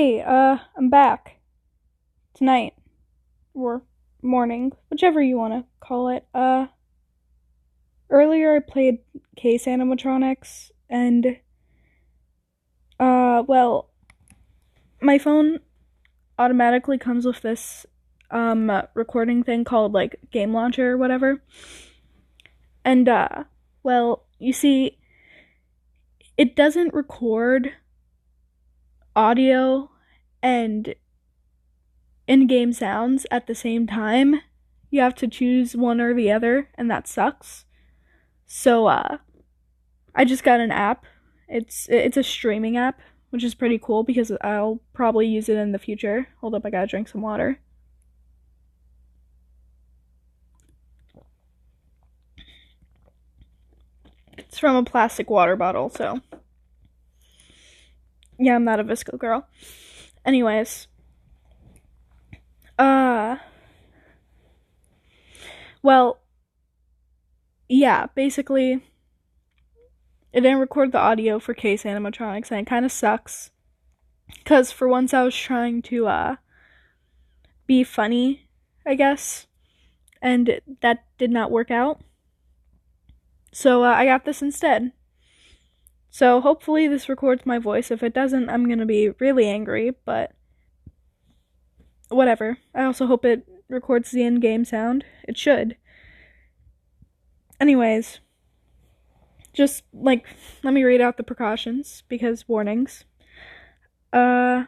Hey, I'm back. Tonight. Or morning. Whichever you want to call it. Earlier I played Case Animatronics, and, well, my phone automatically comes with this, recording thing called, like, Game Launcher or whatever. And, well, you see, it doesn't record audio and in-game sounds at the same time. You have to choose one or the other, and that sucks. So, I just got an app. It's a streaming app, which is pretty cool because I'll probably use it in the future. Hold up, I gotta drink some water. It's from a plastic water bottle, so yeah, I'm not a Visco girl. Anyways, well, yeah, basically, it didn't record the audio for Case Animatronics, and it kind of sucks. Because for once I was trying to, be funny, I guess, and that did not work out. So, I got this instead. So, hopefully this records my voice. If it doesn't, I'm gonna be really angry, but whatever. I also hope it records the in-game sound. It should. Anyways, just, like, let me read out the precautions, because warnings. Some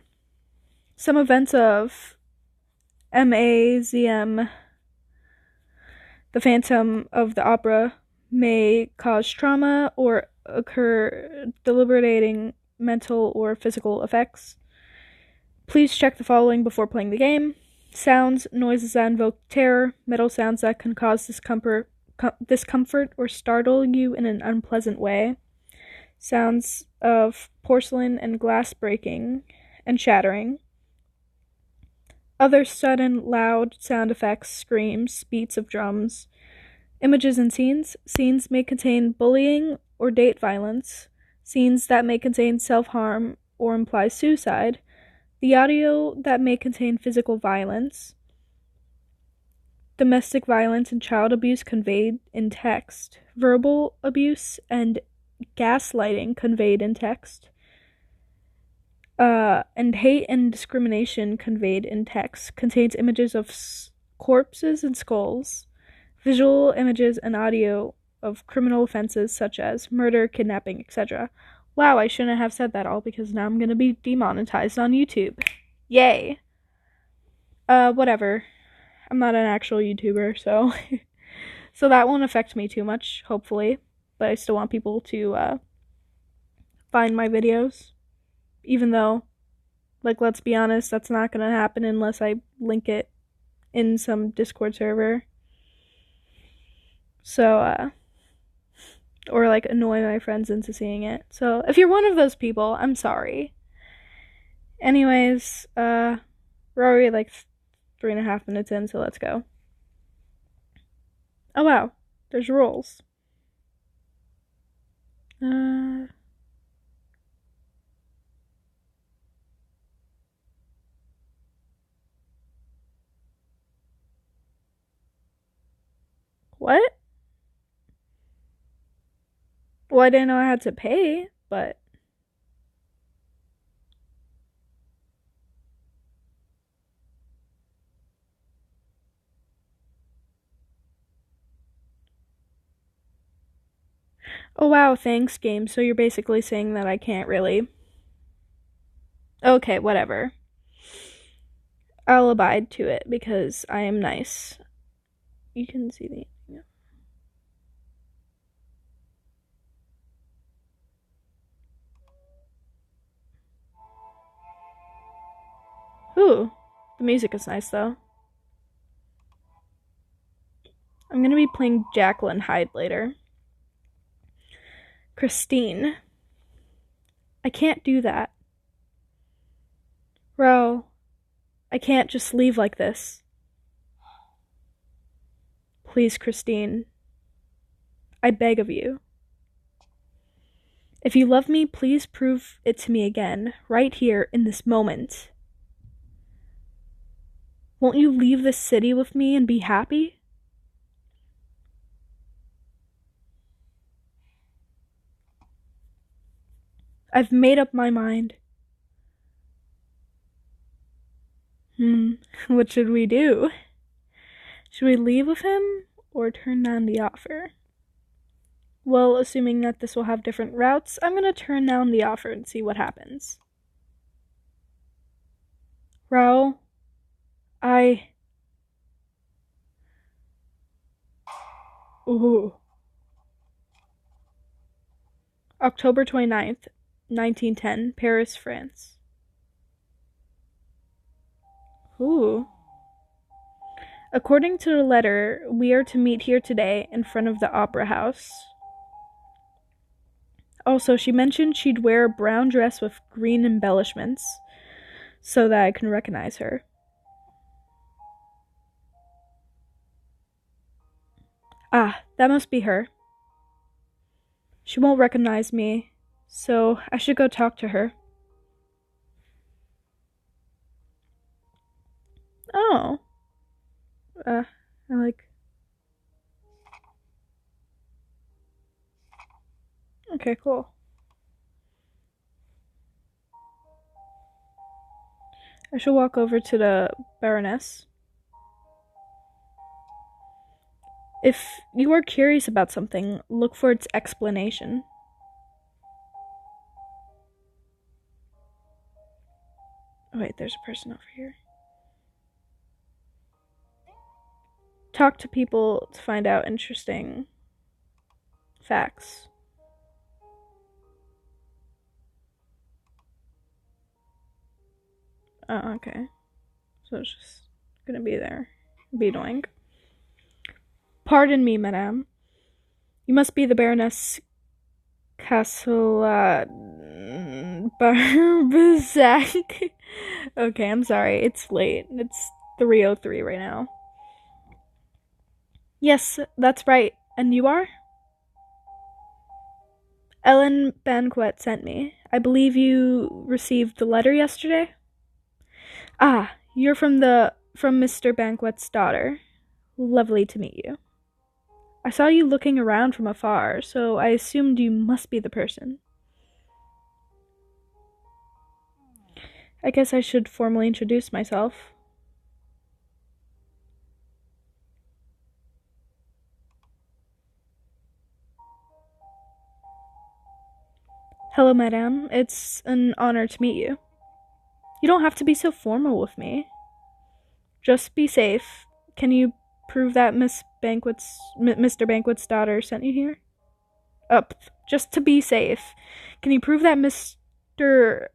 events of MazM, the Phantom of the Opera, may cause trauma or occur debilitating mental or physical effects. Please check the following before playing the game. Sounds, noises that invoke terror, metal sounds that can cause discomfort or startle you in an unpleasant way. Sounds of porcelain and glass breaking and shattering. Other sudden, loud sound effects, screams, beats of drums. Images and scenes. Scenes may contain bullying or date violence. Scenes that may contain self-harm or imply suicide. The audio that may contain physical violence. Domestic violence and child abuse conveyed in text. Verbal abuse and gaslighting conveyed in text. And hate and discrimination conveyed in text. Contains images of corpses and skulls. Visual images and audio of criminal offenses such as murder, kidnapping, etc. Wow, I shouldn't have said that all because now I'm gonna be demonetized on YouTube. Yay. Whatever. I'm not an actual YouTuber, so so that won't affect me too much, hopefully. But I still want people to find my videos. Even though, like, let's be honest, that's not gonna happen unless I link it in some Discord server. So, or, like, annoy my friends into seeing it. So, if you're one of those people, I'm sorry. Anyways, we're already, like, 3.5 minutes in, so let's go. Oh, wow. There's rules. What? Well, I didn't know I had to pay, but... Oh, wow, thanks, game. So you're basically saying that I can't really... Okay, whatever. I'll abide to it because I am nice. You can see the... Yeah. Ooh, the music is nice, though. I'm gonna be playing Jacqueline Hyde later. Christine. I can't do that. Ro, I can't just leave like this. Please, Christine. I beg of you. If you love me, please prove it to me again, right here in this moment. Won't you leave this city with me and be happy? I've made up my mind. What should we do? Should we leave with him or turn down the offer? Well, assuming that this will have different routes, I'm gonna turn down the offer and see what happens. Raoul, I... Ooh. October 29th, 1910, Paris, France. Ooh. According to the letter, we are to meet here today in front of the opera house. Also, she mentioned she'd wear a brown dress with green embellishments so that I can recognize her. Ah, that must be her. She won't recognize me, so I should go talk to her. Oh. I like... Okay, cool. I should walk over to the Baroness. If you are curious about something, look for its explanation. Oh, wait, there's a person over here. Talk to people to find out interesting facts. Oh, okay. So it's just gonna be there. Be annoying. Pardon me, madame. You must be the Baroness Barbazac. Okay, I'm sorry. It's late. It's 3:03 right now. Yes, that's right. And you are? Ellen Banquet sent me. I believe you received the letter yesterday? Ah, you're from Mr. Banquet's daughter. Lovely to meet you. I saw you looking around from afar, so I assumed you must be the person. I guess I should formally introduce myself. Hello, madame. It's an honor to meet you. You don't have to be so formal with me. Just be safe. Can you prove that Mr. Banquet's daughter sent you here? Just to be safe. Can you prove that Mr.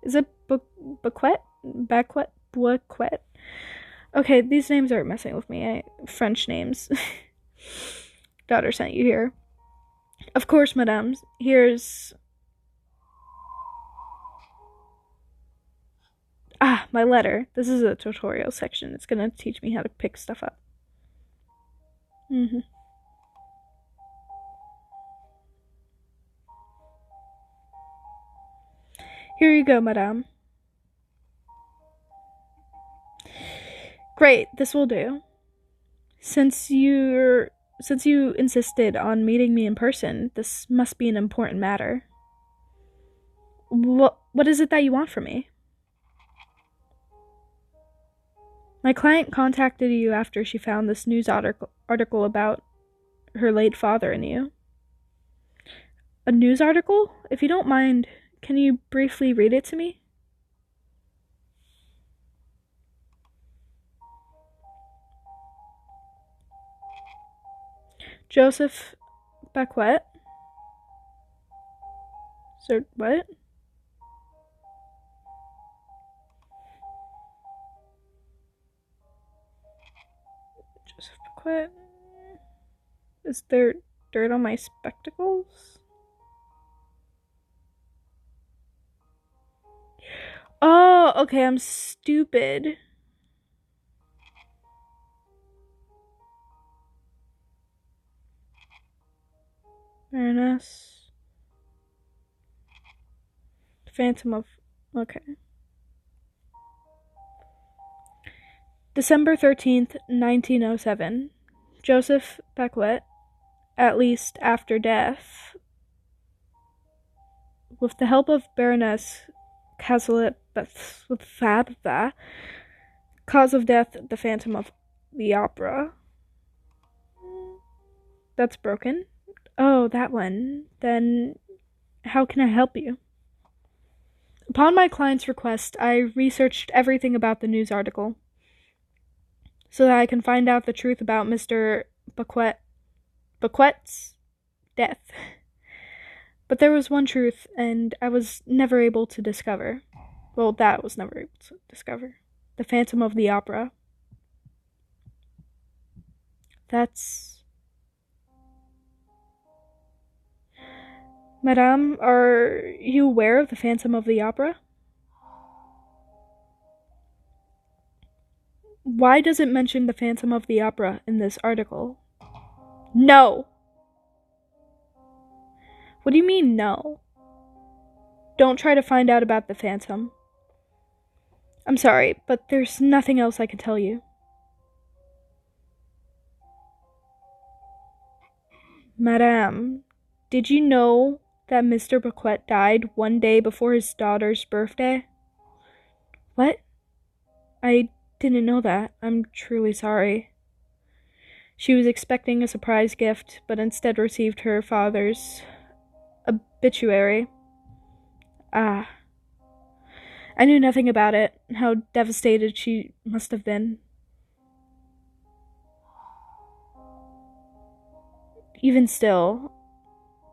Is it Baquet? Baquet? Okay, these names are messing with me. French names. Daughter sent you here. Of course, madame. Here's... Ah, my letter. This is a tutorial section. It's gonna teach me how to pick stuff up. Here you go, madame. Great, this will do. Since you insisted on meeting me in person, this must be an important matter. What is it that you want from me? My client contacted you after she found this news article about her late father and you. A news article? If you don't mind, can you briefly read it to me? Joseph Baquet? Sir, what? Joseph Baquet? Is there dirt on my spectacles? Oh, okay, I'm stupid. Baroness Phantom of... Okay. December 13th, 1907. Joseph Bequet, at least after death, with the help of Baroness Cazalet, cause of death, the Phantom of the Opera. That's broken. Oh, that one. Then how can I help you? Upon my client's request, I researched everything about the news article so that I can find out the truth about Mr. Bequet's death. But there was one truth, and I was never able to discover. Well, that was never able to discover. The Phantom of the Opera. That's... Madame, are you aware of the Phantom of the Opera? Why does it mention the Phantom of the Opera in this article? No! What do you mean, no? Don't try to find out about the Phantom. I'm sorry, but there's nothing else I can tell you. Madame, did you know that Mr. Bequet died one day before his daughter's birthday? What? I didn't know that. I'm truly sorry. She was expecting a surprise gift, but instead received her father's obituary. Ah. I knew nothing about it. How devastated she must have been. Even still,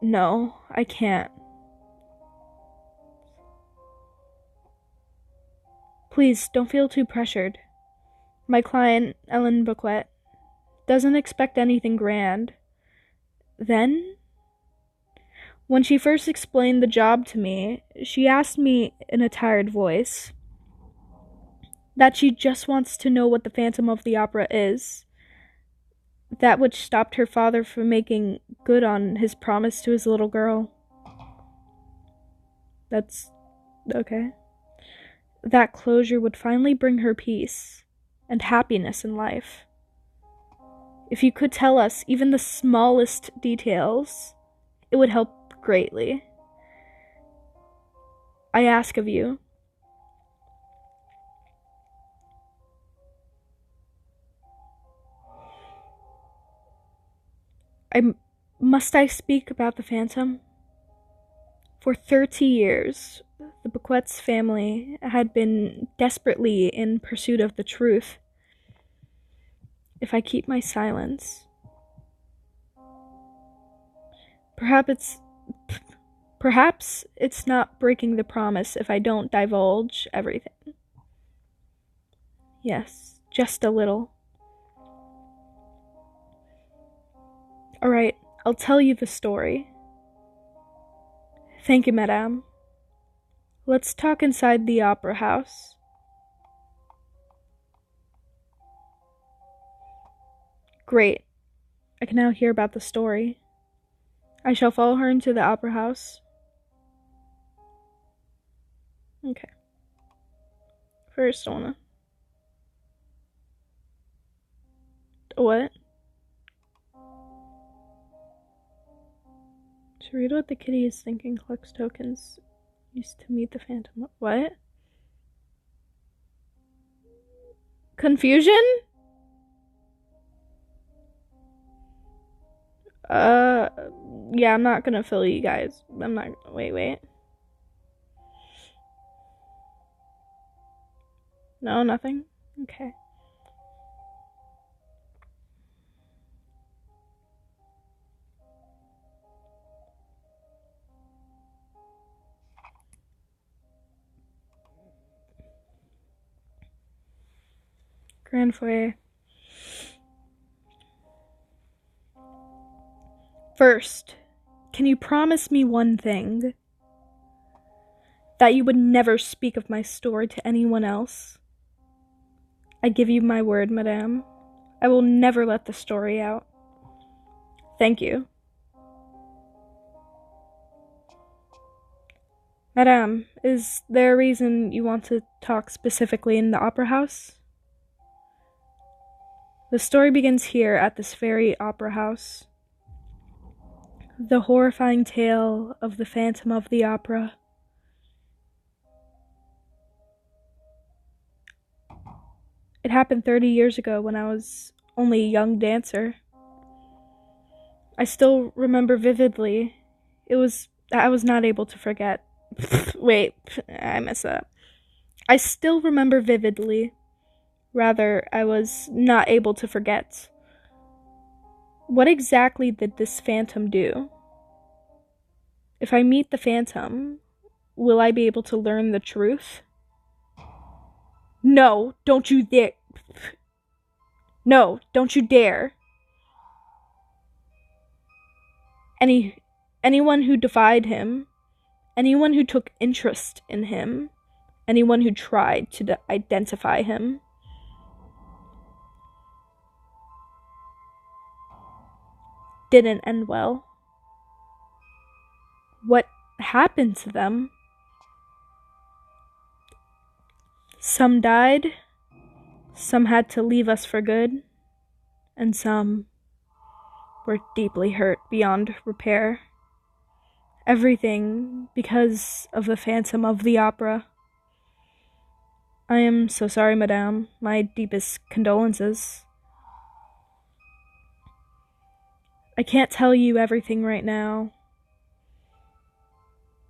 no, I can't. Please, don't feel too pressured. My client, Ellen Bequet, doesn't expect anything grand. Then, when she first explained the job to me, she asked me in a tired voice that she just wants to know what the Phantom of the Opera is. That which stopped her father from making good on his promise to his little girl. That's okay. That closure would finally bring her peace and happiness in life. If you could tell us even the smallest details, it would help greatly. I ask of you. Must I speak about the Phantom? For 30 years, the Bequet's family had been desperately in pursuit of the truth. If I keep my silence, perhaps it's not breaking the promise if I don't divulge everything. Yes, just a little. Alright, I'll tell you the story. Thank you, madame. Let's talk inside the opera house. Great. I can now hear about the story. I shall follow her into the opera house. Okay. First, I wanna... What? To read what the kitty is thinking, collects tokens used to meet the Phantom. What? Confusion? Yeah, I'm not gonna fill you guys. I'm not. Wait. No, nothing? Okay. Grand foyer. First, can you promise me one thing? That you would never speak of my story to anyone else? I give you my word, madame. I will never let the story out. Thank you. Madame, is there a reason you want to talk specifically in the opera house? The story begins here at this very opera house. The horrifying tale of the Phantom of the Opera. It happened 30 years ago when I was only a young dancer. I still remember vividly. I was not able to forget. Wait, I messed up. I still remember vividly. Rather, I was not able to forget. What exactly did this phantom do? If I meet the phantom, will I be able to learn the truth? No, don't you dare. No, don't you dare. Anyone who defied him, anyone who took interest in him, anyone who tried to identify him, didn't end well. What happened to them? Some died, some had to leave us for good, and some were deeply hurt beyond repair. Everything because of the Phantom of the Opera. I am so sorry, madame. My deepest condolences. I can't tell you everything right now,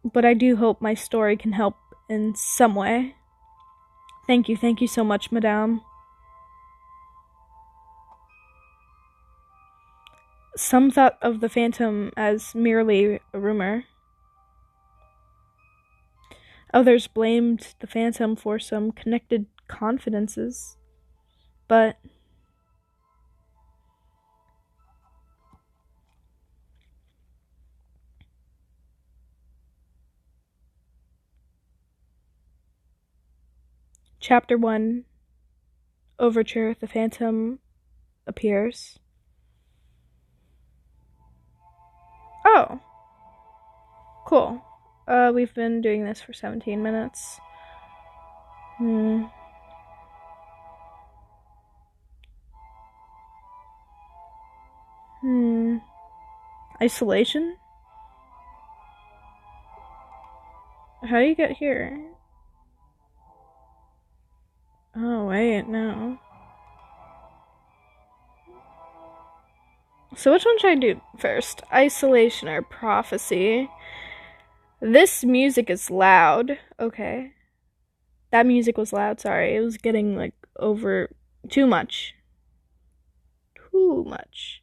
but I do hope my story can help in some way. Thank you so much, madame. Some thought of the phantom as merely a rumor. Others blamed the phantom for some connected confidences. But Chapter 1, Overture, the Phantom appears. Oh, cool. We've been doing this for 17 minutes. Isolation? How do you get here? Oh, wait, no. So which one should I do first? Isolation or prophecy? This music is loud. Okay. That music was loud, sorry. It was getting, like, over too much. Too much.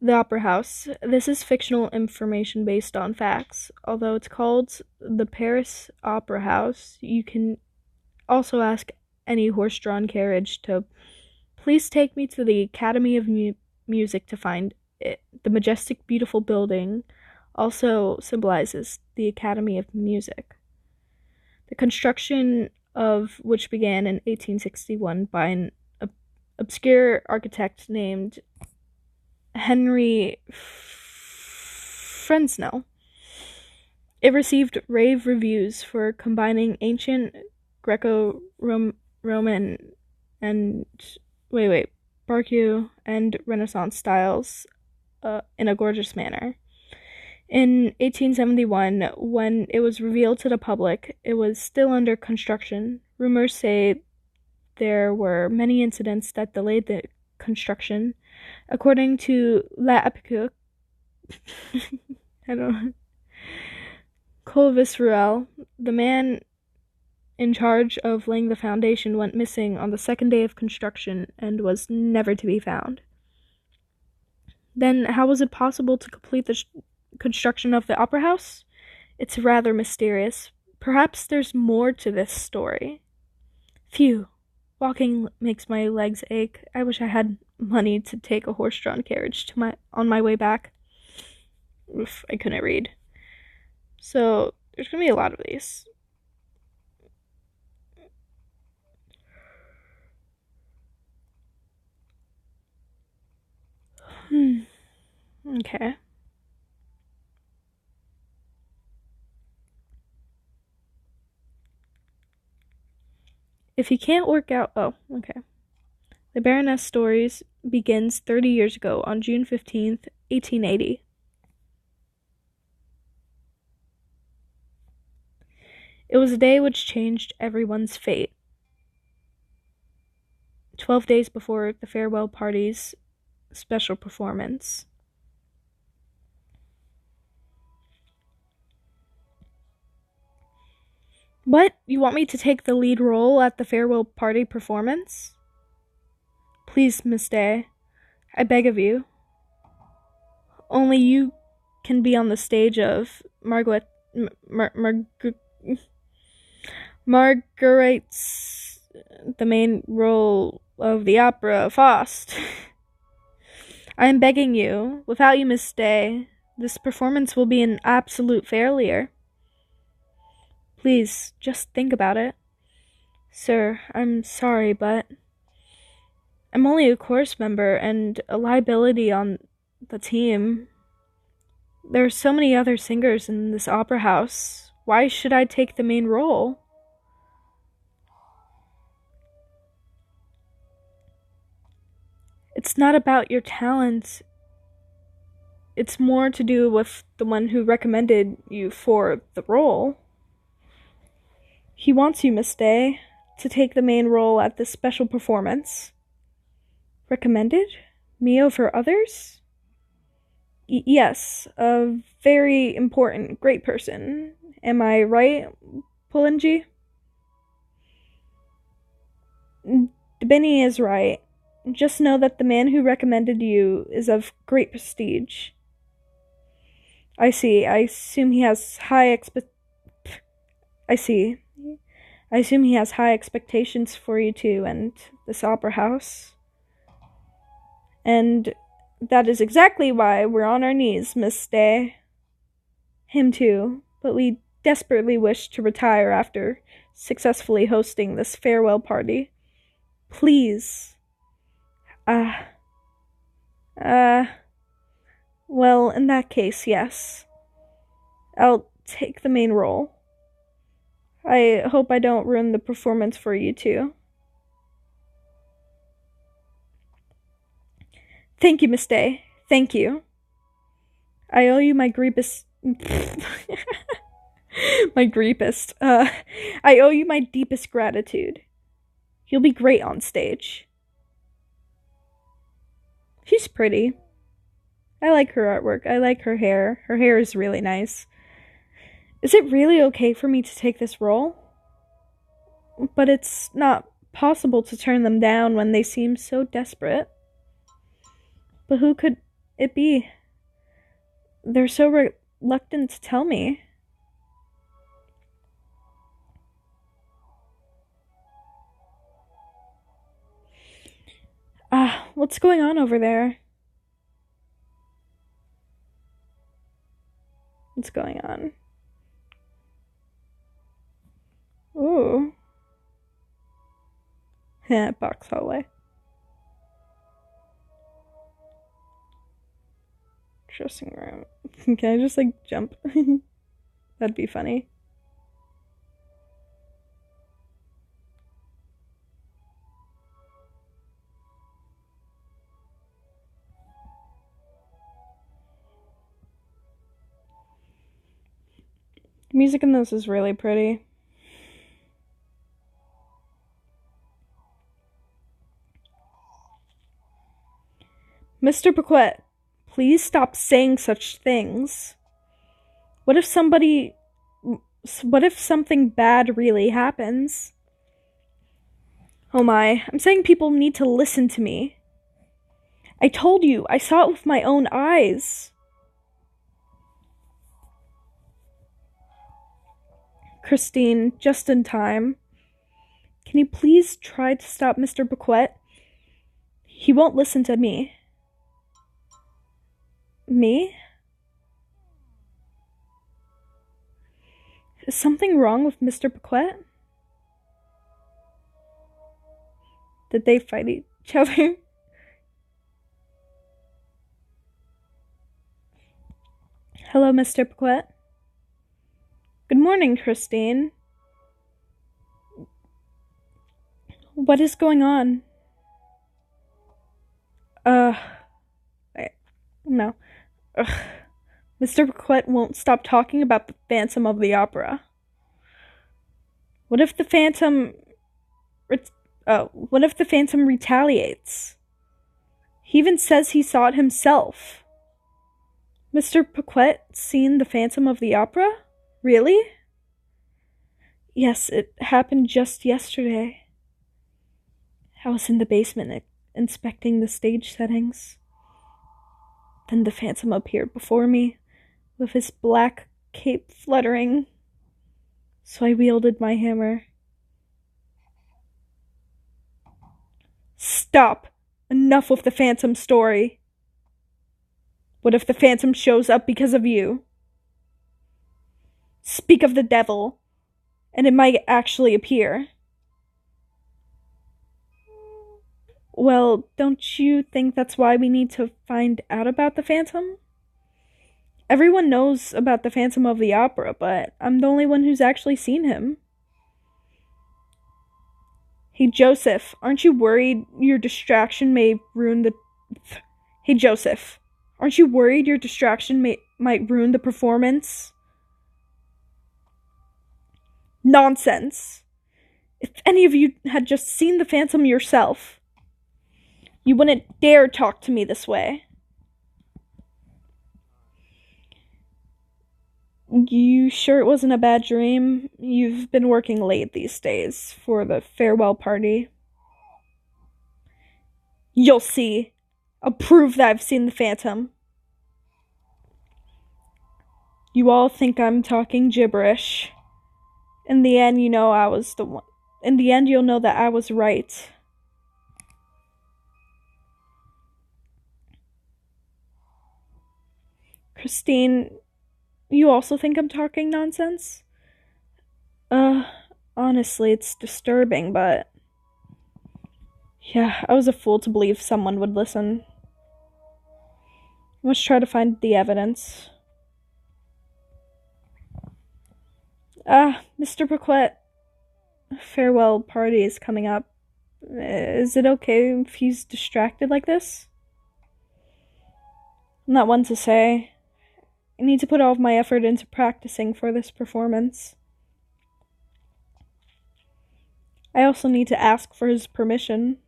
The Opera House. This is fictional information based on facts. Although it's called the Paris Opera House, you can also ask any horse-drawn carriage to please take me to the Academy of Music to find it. The majestic, beautiful building also symbolizes the Academy of Music. The construction of which began in 1861 by an obscure architect named Henry Fresnel. It received rave reviews for combining ancient Greco-Roman and Baroque and Renaissance styles in a gorgeous manner. In 1871, when it was revealed to the public, it was still under construction. Rumors say there were many incidents that delayed the construction. According to L'Epique, I don't know, Clovis Ruel, the man in charge of laying the foundation, went missing on the second day of construction and was never to be found. Then how was it possible to complete the construction of the opera house? It's rather mysterious. Perhaps there's more to this story. Phew. Walking makes my legs ache. I wish I had money to take a horse-drawn carriage on my way back. Oof, I couldn't read. So, there's gonna be a lot of these. Okay. If he can't work out... Oh, okay. The Baroness Stories begins 30 years ago on June 15th, 1880. It was a day which changed everyone's fate. 12 days before the farewell party's special performance. What? You want me to take the lead role at the farewell party performance? Please, Miss Day, I beg of you. Only you can be on the stage of Marguerite's the main role of the opera Faust. I am begging you, without you, Miss Day, this performance will be an absolute failure. Please, just think about it. Sir, I'm sorry, but I'm only a chorus member and a liability on the team. There are so many other singers in this opera house. Why should I take the main role? It's not about your talent. It's more to do with the one who recommended you for the role. He wants you, Miss Day, to take the main role at this special performance. Recommended? Me over others? Yes, a very important, great person. Am I right, Pulinji? Benny is right. Just know that the man who recommended you is of great prestige. I see. I assume he has high expectations for you too, and this opera house. And that is exactly why we're on our knees, Miss Day. Him too, but we desperately wish to retire after successfully hosting this farewell party. Please. Well, in that case, yes. I'll take the main role. I hope I don't ruin the performance for you too. Thank you, Miss Day. Thank you. I owe you my deepest... I owe you my deepest gratitude. You'll be great on stage. She's pretty. I like her artwork. I like her hair. Her hair is really nice. Is it really okay for me to take this role? But it's not possible to turn them down when they seem so desperate. But who could it be? They're so reluctant to tell me. What's going on over there? What's going on? Ooh. Box hallway. Dressing room. Can I just, jump? That'd be funny. The music in this is really pretty. Mr. Paquette, please stop saying such things. What if something bad really happens? Oh my, I'm saying people need to listen to me. I told you, I saw it with my own eyes. Christine, just in time. Can you please try to stop Mr. Paquette? He won't listen to me. Me? Is something wrong with Mr. Paquette? Did they fight each other? Hello, Mr. Paquette. Good morning, Christine. What is going on? Uh, no. Ugh. Mr. Paquette won't stop talking about the Phantom of the Opera. What if the Phantom... what if the Phantom retaliates? He even says he saw it himself. Mr. Paquette seen the Phantom of the Opera? Really? Yes, it happened just yesterday. I was in the basement inspecting the stage settings. Then the Phantom appeared before me, with his black cape fluttering. So I wielded my hammer. Stop! Enough with the Phantom story. What if the Phantom shows up because of you? Speak of the devil, and it might actually appear. Well, don't you think that's why we need to find out about the Phantom? Everyone knows about the Phantom of the Opera, but I'm the only one who's actually seen him. Hey, Joseph, aren't you worried your distraction may ruin the... Hey, Joseph, aren't you worried your distraction might ruin the performance? Nonsense. If any of you had just seen the Phantom yourself, you wouldn't dare talk to me this way. You sure it wasn't a bad dream? You've been working late these days for the farewell party. You'll see. I'll prove that I've seen the Phantom. You all think I'm talking gibberish. In the end, you know I was the one. In the end, you'll know that I was right. Christine, you also think I'm talking nonsense? Honestly, it's disturbing, but... Yeah, I was a fool to believe someone would listen. Let's try to find the evidence. Mr. Paquette, farewell party is coming up. Is it okay if he's distracted like this? I'm not one to say. I need to put all of my effort into practicing for this performance. I also need to ask for his permission.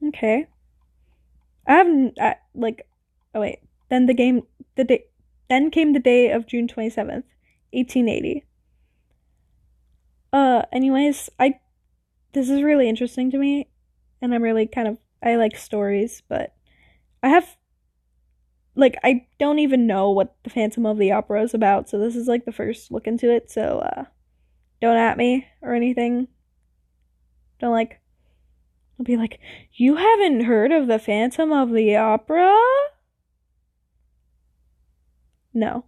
Okay. Oh wait. Then came the day of June 27th, 1880. Anyways, this is really interesting to me, and I'm really I like stories, but I don't even know what the Phantom of the Opera is about, so this is the first look into it, so don't at me or anything. Don't I'll be like, you haven't heard of the Phantom of the Opera? No,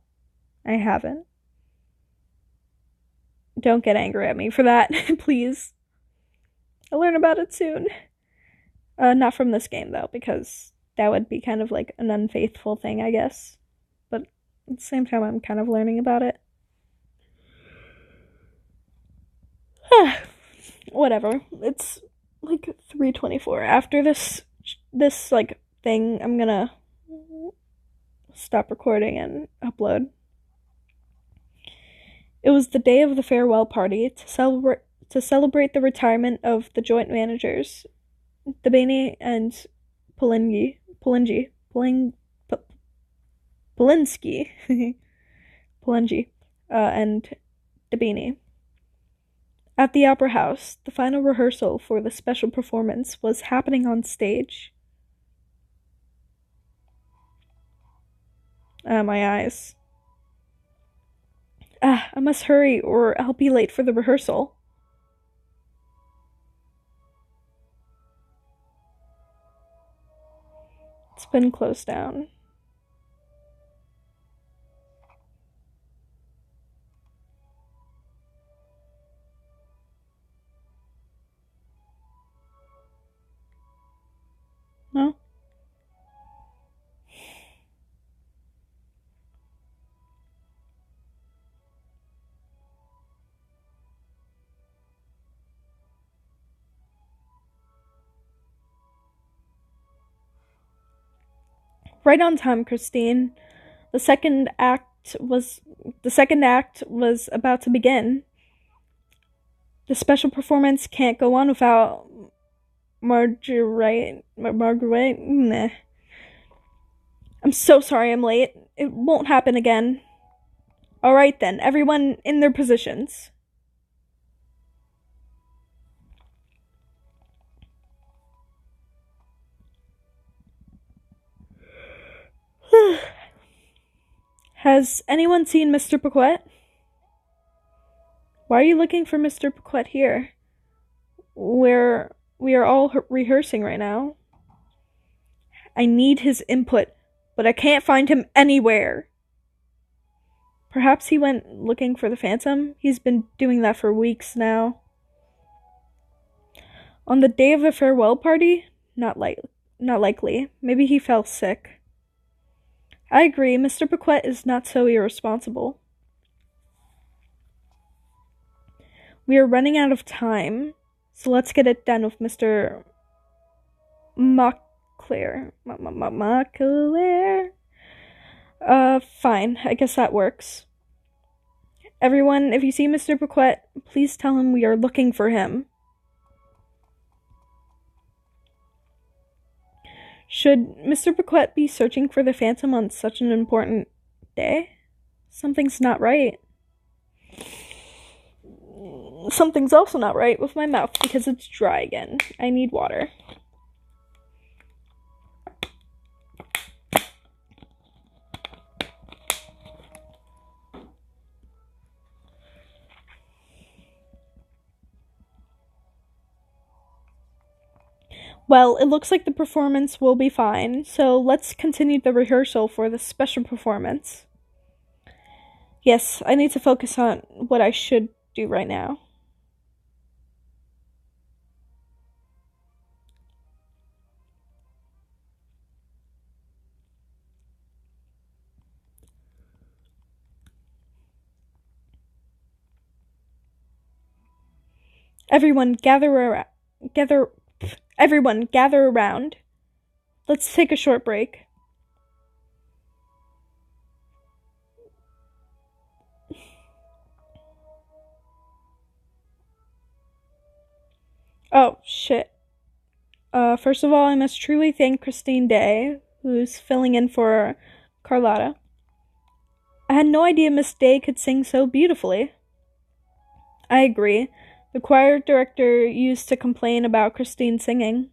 I haven't. Don't get angry at me for that, please. I'll learn about it soon. Not from this game, though, because that would be kind of an unfaithful thing, I guess. But at the same time, I'm kind of learning about it. Whatever. It's 3:24. After this thing, I'm gonna stop recording and upload. It was the day of the farewell party to celebrate the retirement of the joint managers, Dabini and Polinsky, and Dabini. At the Opera House, the final rehearsal for the special performance was happening on stage. My eyes. I must hurry or I'll be late for the rehearsal. It's been closed down. No? Right on time, Christine. The second act was about to begin. The special performance can't go on without Marguerite. Nah. I'm so sorry I'm late. It won't happen again. Alright then, everyone in their positions. Has anyone seen Mr. Paquette? Why are you looking for Mr. Paquette here? Where we are all rehearsing right now. I need his input, but I can't find him anywhere. Perhaps he went looking for the Phantom? He's been doing that for weeks now. On the day of the farewell party? Not likely. Maybe he fell sick. I agree, Mr. Paquette is not so irresponsible. We are running out of time, so let's get it done with Mr. Mockclair. Fine, I guess that works. Everyone, if you see Mr. Paquette, please tell him we are looking for him. Should Mr. Paquette be searching for the Phantom on such an important day? Something's not right. Something's also not right with my mouth because it's dry again. I need water. Well, it looks like the performance will be fine, so let's continue the rehearsal for the special performance. Yes, I need to focus on what I should do right now. Everyone gather around. Let's take a short break. Oh, shit. First of all, I must truly thank Christine Day, who's filling in for Carlotta. I had no idea Miss Day could sing so beautifully. I agree. The choir director used to complain about Christine singing.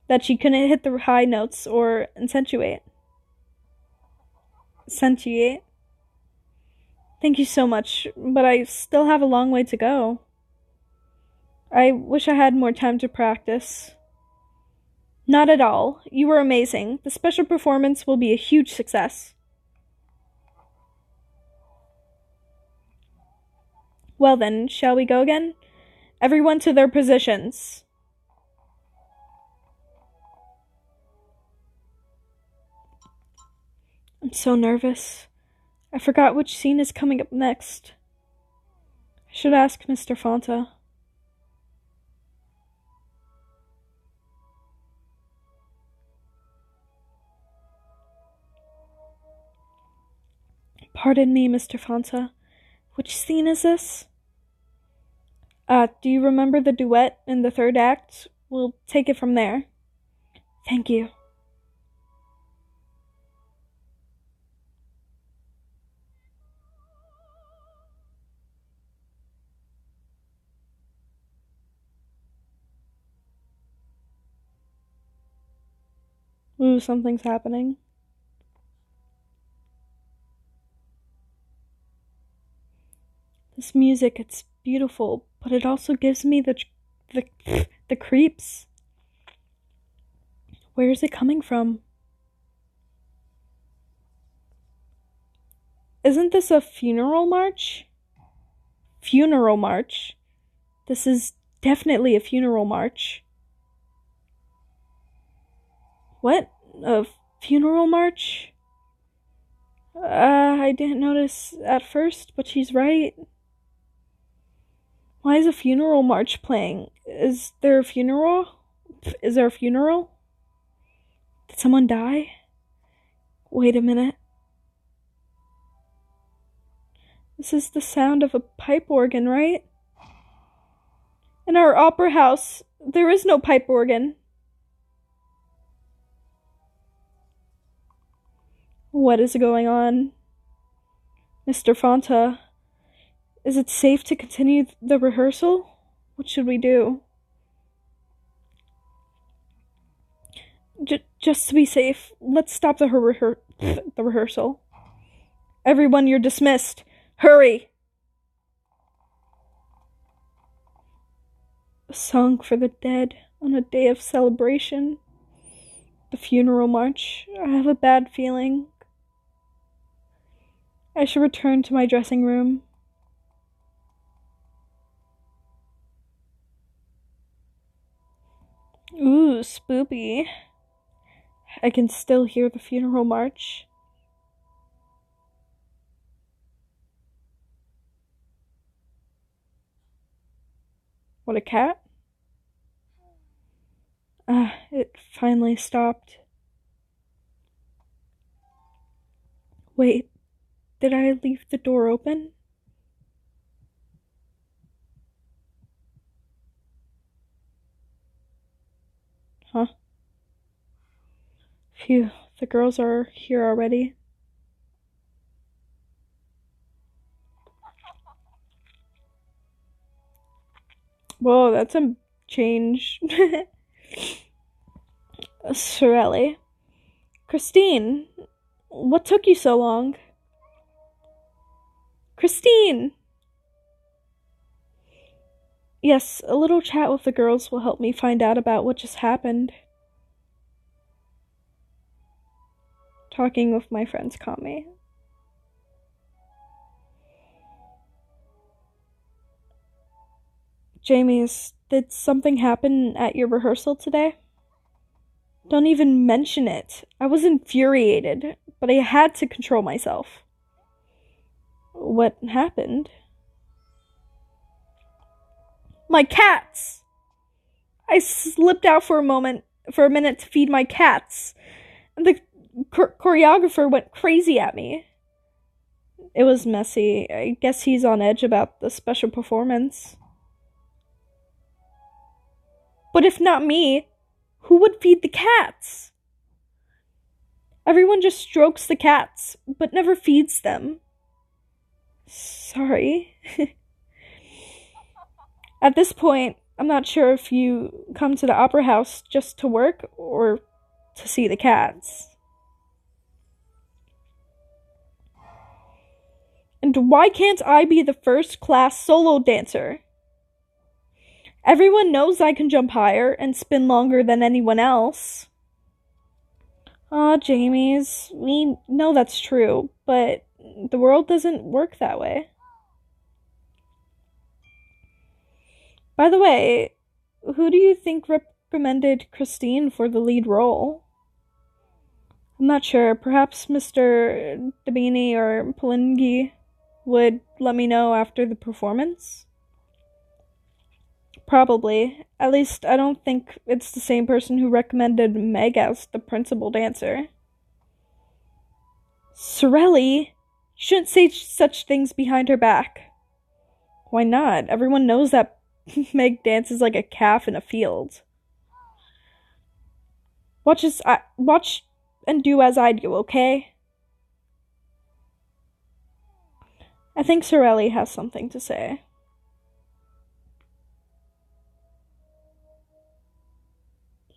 That she couldn't hit the high notes or accentuate. Thank you so much, but I still have a long way to go. I wish I had more time to practice. Not at all. You were amazing. The special performance will be a huge success. Well then, shall we go again? Everyone to their positions. I'm so nervous. I forgot which scene is coming up next. I should ask Mr. Fonta. Pardon me, Mr. Fonta. Which scene is this? Do you remember the duet in the third act? We'll take it from there. Thank you. Ooh, something's happening. This music, it's beautiful, but it also gives me the creeps. Where is it coming from? Isn't this a funeral march? Funeral march? This is definitely a funeral march. What? A funeral march? I didn't notice at first, but she's right. Why is a funeral march playing? Is there a funeral? Is there a funeral? Did someone die? Wait a minute. This is the sound of a pipe organ, right? In our opera house, there is no pipe organ. What is going on? Mr. Fonta, is it safe to continue the rehearsal? What should we do? Just to be safe, let's stop the rehearsal. Everyone, you're dismissed. Hurry! A song for the dead on a day of celebration. The funeral march. I have a bad feeling. I should return to my dressing room. Ooh, spoopy. I can still hear the funeral march. What, a cat? It finally stopped. Wait, did I leave the door open? Huh? Phew, the girls are here already. Whoa, that's a change. Sorelli. Christine, what took you so long? Christine! Yes, a little chat with the girls will help me find out about what just happened. Talking with my friends caught me. Jamies, did something happen at your rehearsal today? Don't even mention it. I was infuriated, but I had to control myself. What happened? My cats! I slipped out for a minute to feed my cats, and the choreographer went crazy at me. It was messy. I guess he's on edge about the special performance. But if not me, who would feed the cats? Everyone just strokes the cats, but never feeds them. Sorry. At this point, I'm not sure if you come to the opera house just to work or to see the cats. And why can't I be the first class solo dancer? Everyone knows I can jump higher and spin longer than anyone else. Aw, Jamies, we know that's true, but the world doesn't work that way. By the way, who do you think recommended Christine for the lead role? I'm not sure. Perhaps Mr. Dabini or Palingi would let me know after the performance? Probably. At least I don't think it's the same person who recommended Meg as the principal dancer. Sorelli? You shouldn't say such things behind her back. Why not? Everyone knows that Meg dances like a calf in a field. Watch and do as I do, okay? I think Sorelli has something to say.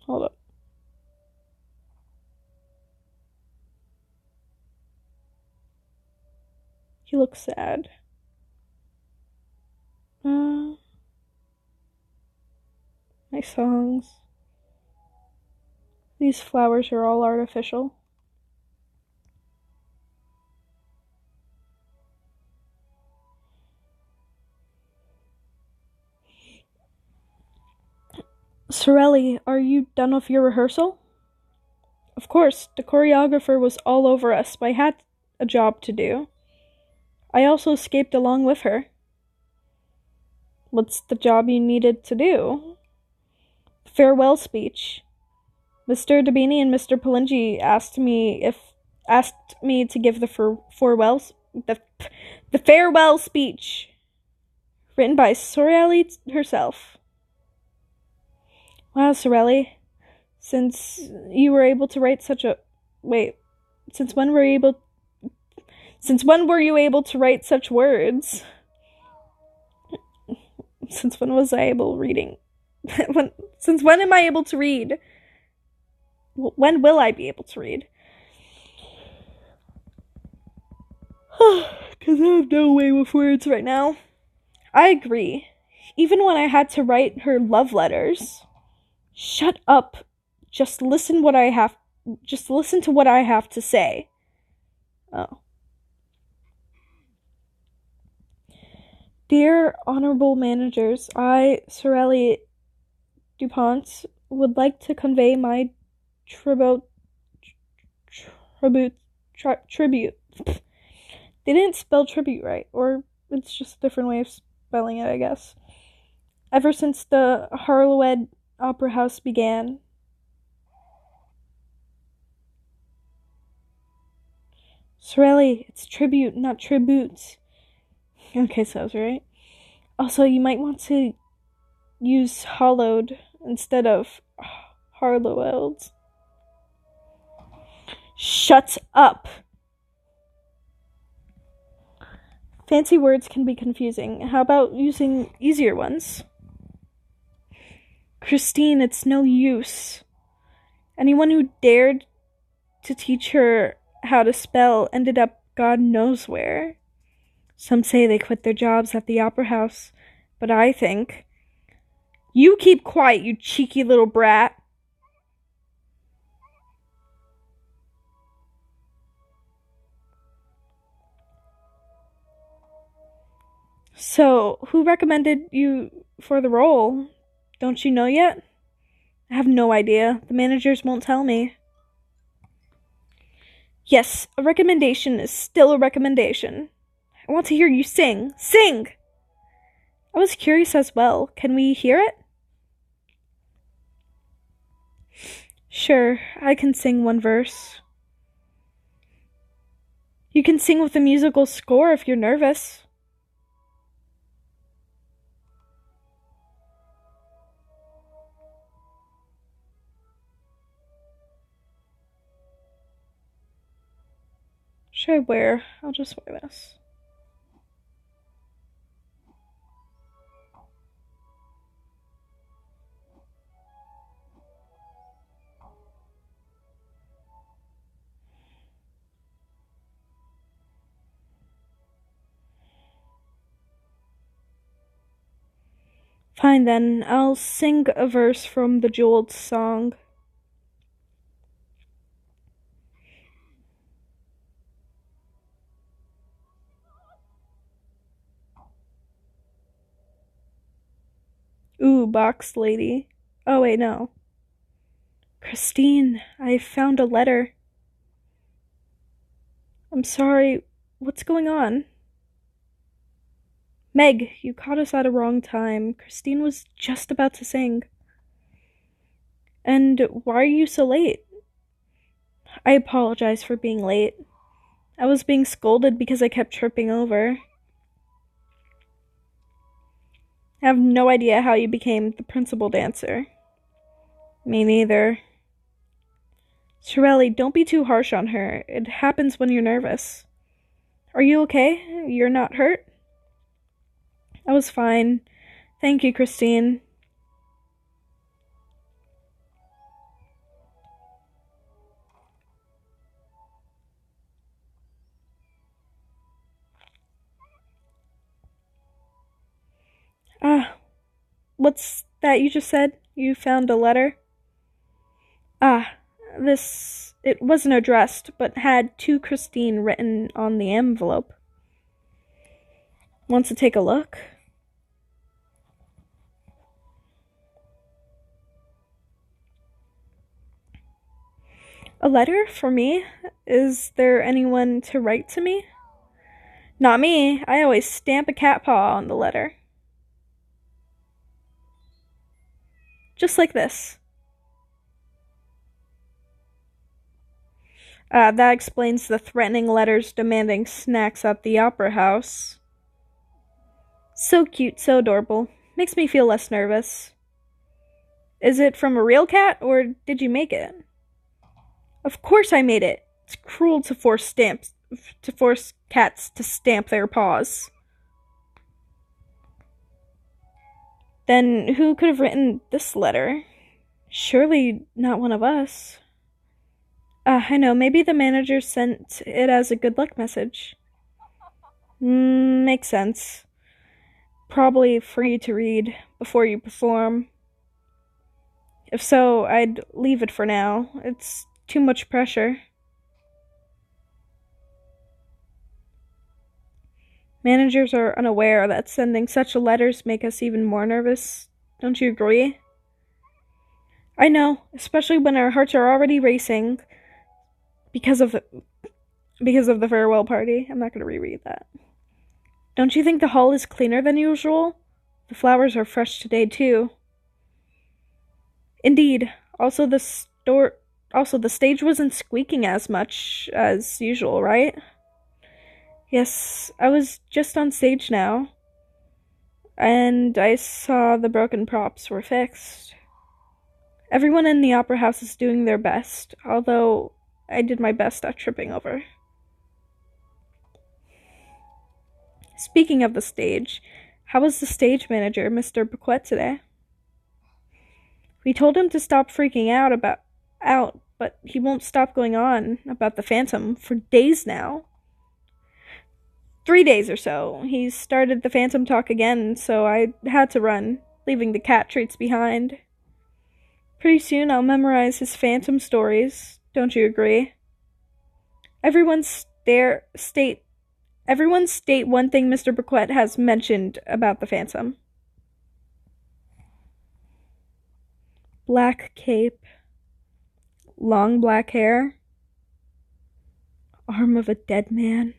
Hold up. He looks sad. My songs. These flowers are all artificial. Sorelli, are you done with your rehearsal? Of course, the choreographer was all over us, but I had a job to do. I also escaped along with her. What's the job you needed to do? Farewell speech. Mr. Dabini and Mr. Palingi asked me if asked me to give the the farewell speech written by Sorelli herself. Wow, Sorelli, since you were able to write such a since when were you able to write such words? Since when was I able reading? Since when am I able to read? When will I be able to read? Because I have no way with words right now. I agree. Even when I had to write her love letters. Shut up. Just listen to what I have to say. Oh. Dear honorable managers, I, Sorelli DuPont, would like to convey my tribute. They didn't spell tribute right, or it's just a different way of spelling it, I guess. Ever since the Harlowed Opera House began. Sorelli, it's tribute, not tribute. Okay, so I was right. Also, you might want to use hollowed instead of Harlowed. Shut up! Fancy words can be confusing. How about using easier ones? Christine, it's no use. Anyone who dared to teach her how to spell ended up God knows where. Some say they quit their jobs at the opera house, but I think... You keep quiet, you cheeky little brat. So, who recommended you for the role? Don't you know yet? I have no idea. The managers won't tell me. Yes, a recommendation is still a recommendation. I want to hear you sing. Sing! I was curious as well. Can we hear it? Sure, I can sing one verse. You can sing with a musical score if you're nervous. Should I wear? I'll just wear this. Fine then, I'll sing a verse from the Jeweled Song. Ooh, box lady. Oh wait, no. Christine, I found a letter. I'm sorry, what's going on? Meg, you caught us at a wrong time. Christine was just about to sing. And why are you so late? I apologize for being late. I was being scolded because I kept tripping over. I have no idea how you became the principal dancer. Me neither. Sorelli, don't be too harsh on her. It happens when you're nervous. Are you okay? You're not hurt? I was fine. Thank you, Christine. What's that you just said? You found a letter? It wasn't addressed, but had to Christine written on the envelope. Wants to take a look? A letter for me? Is there anyone to write to me? Not me. I always stamp a cat paw on the letter. Just like this. That explains the threatening letters demanding snacks at the opera house. So cute, so adorable. Makes me feel less nervous. Is it from a real cat, or did you make it? Of course I made it. It's cruel to force cats to stamp their paws. Then who could have written this letter? Surely not one of us. I know, maybe the manager sent it as a good luck message. Makes sense. Probably for you to read before you perform. If so, I'd leave it for now. It's too much pressure. Managers are unaware that sending such letters make us even more nervous. Don't you agree? I know, especially when our hearts are already racing because of the farewell party. I'm not going to reread that. Don't you think the hall is cleaner than usual? The flowers are fresh today too. Indeed. Also the stage wasn't squeaking as much as usual, right? Yes, I was just on stage now, and I saw the broken props were fixed. Everyone in the opera house is doing their best, although I did my best at tripping over. Speaking of the stage, how was the stage manager, Mr. Paquette, today? We told him to stop freaking out, but he won't stop going on about the Phantom for days now. 3 days or so. He started the Phantom talk again, so I had to run, leaving the cat treats behind. Pretty soon I'll memorize his Phantom stories, don't you agree? Everyone state one thing Mr. Paquette has mentioned about the Phantom. Black cape, long black hair, arm of a dead man,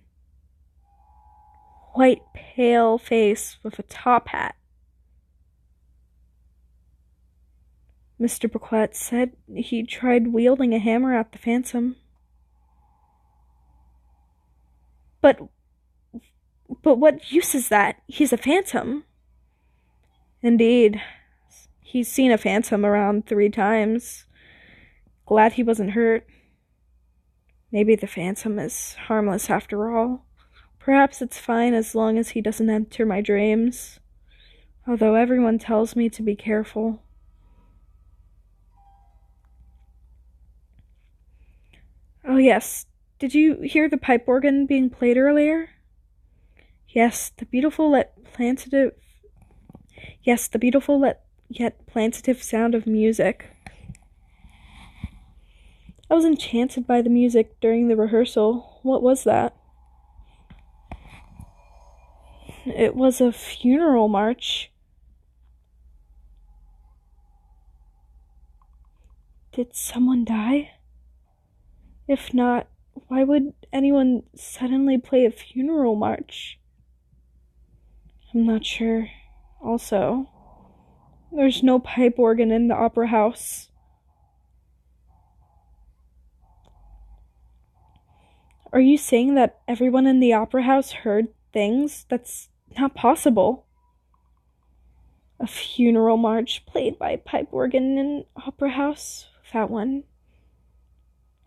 white pale face with a top hat. Mr. Paquette said he tried wielding a hammer at the Phantom. But what use is that? He's a Phantom. Indeed. He's seen a Phantom around 3 times. Glad he wasn't hurt. Maybe the Phantom is harmless after all. Perhaps it's fine as long as he doesn't enter my dreams. Although everyone tells me to be careful. Oh yes, did you hear the pipe organ being played earlier? Yes, the beautiful yet plaintive sound of music. I was enchanted by the music during the rehearsal. What was that? It was a funeral march. Did someone die? If not, why would anyone suddenly play a funeral march? I'm not sure. Also, there's no pipe organ in the opera house. Are you saying that everyone in the opera house heard things? That's not possible. A funeral march played by pipe organ in opera house? That one.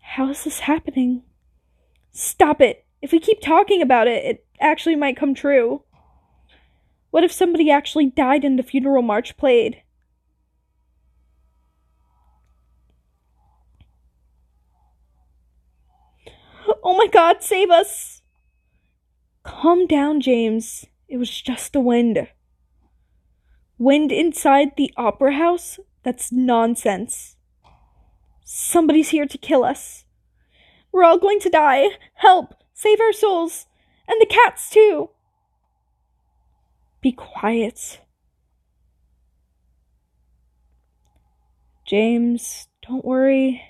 How is this happening? Stop it! If we keep talking about it, it actually might come true. What if somebody actually died and the funeral march played? Oh my god, save us! Calm down, James. It was just the wind. Wind inside the opera house? That's nonsense. Somebody's here to kill us. We're all going to die. Help! Save our souls! And the cats, too! Be quiet. James, don't worry.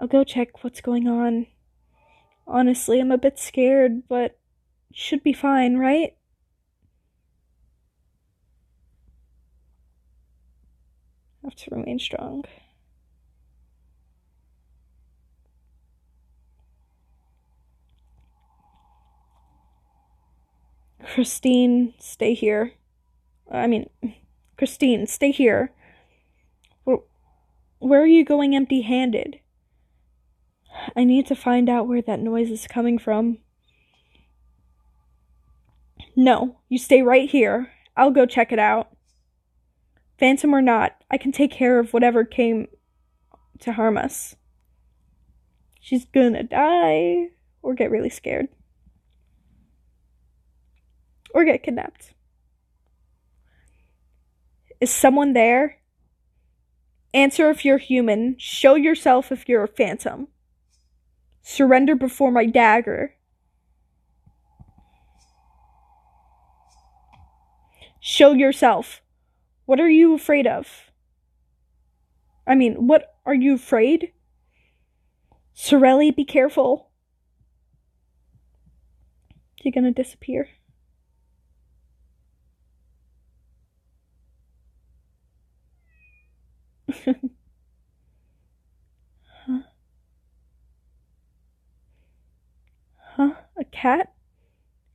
I'll go check what's going on. Honestly, I'm a bit scared, but it should be fine, right? I have to remain strong. Christine, stay here. Christine, stay here. Where are you going empty-handed? I need to find out where that noise is coming from. No, you stay right here. I'll go check it out. Phantom or not, I can take care of whatever came to harm us. She's gonna die, or get really scared. Or get kidnapped. Is someone there? Answer if you're human. Show yourself if you're a phantom. Surrender before my dagger. Show yourself. What are you afraid of? What are you afraid? Sorelli, be careful. Is he gonna disappear? Huh? Huh? A cat?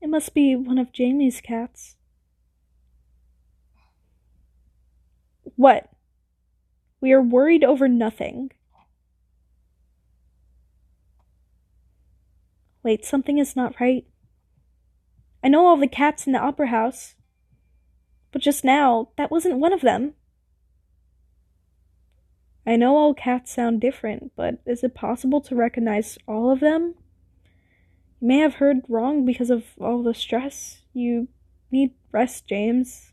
It must be one of Jamie's cats. What? We are worried over nothing. Wait, something is not right. I know all the cats in the opera house, but just now, that wasn't one of them. I know all cats sound different, but is it possible to recognize all of them? You may have heard wrong because of all the stress. You need rest, Jamies.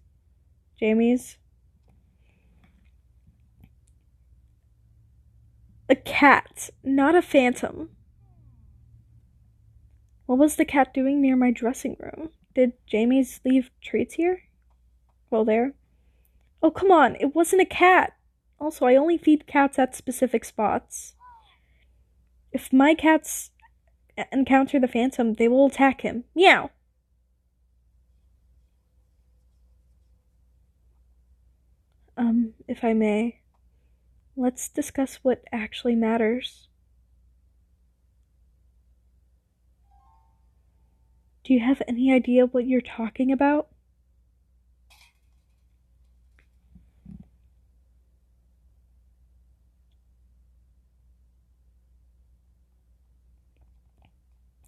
A cat, not a phantom. What was the cat doing near my dressing room? Did Jamie's leave treats here? Well, there. Oh, come on, it wasn't a cat. Also, I only feed cats at specific spots. If my cats encounter the phantom, they will attack him. Meow! If I may, let's discuss what actually matters. Do you have any idea what you're talking about?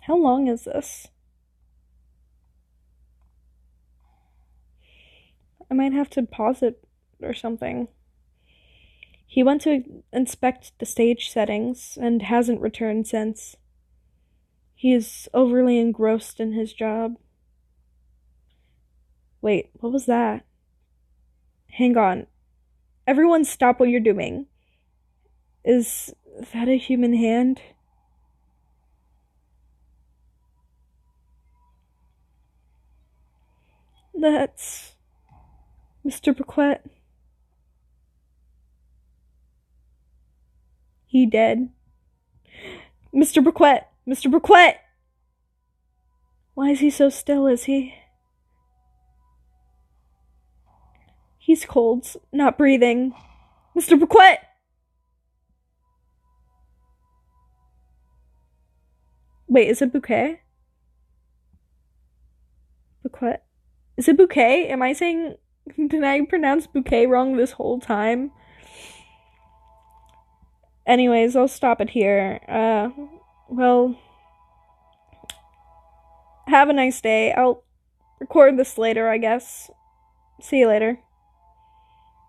How long is this? I might have to pause it or something. He went to inspect the stage settings and hasn't returned since. He is overly engrossed in his job. Wait, what was that? Hang on. Everyone stop what you're doing. Is that a human hand? That's Mr. Paquette. He dead. Mr. Paquette! Mr. Paquette! Why is he so still, is he? He's cold, not breathing. Mr. Paquette! Wait, is it Bouquet? Paquette. Is it Bouquet? Am I saying... Did I pronounce Bouquet wrong this whole time? Anyways, I'll stop it here. Well... Have a nice day. I'll record this later, I guess. See you later.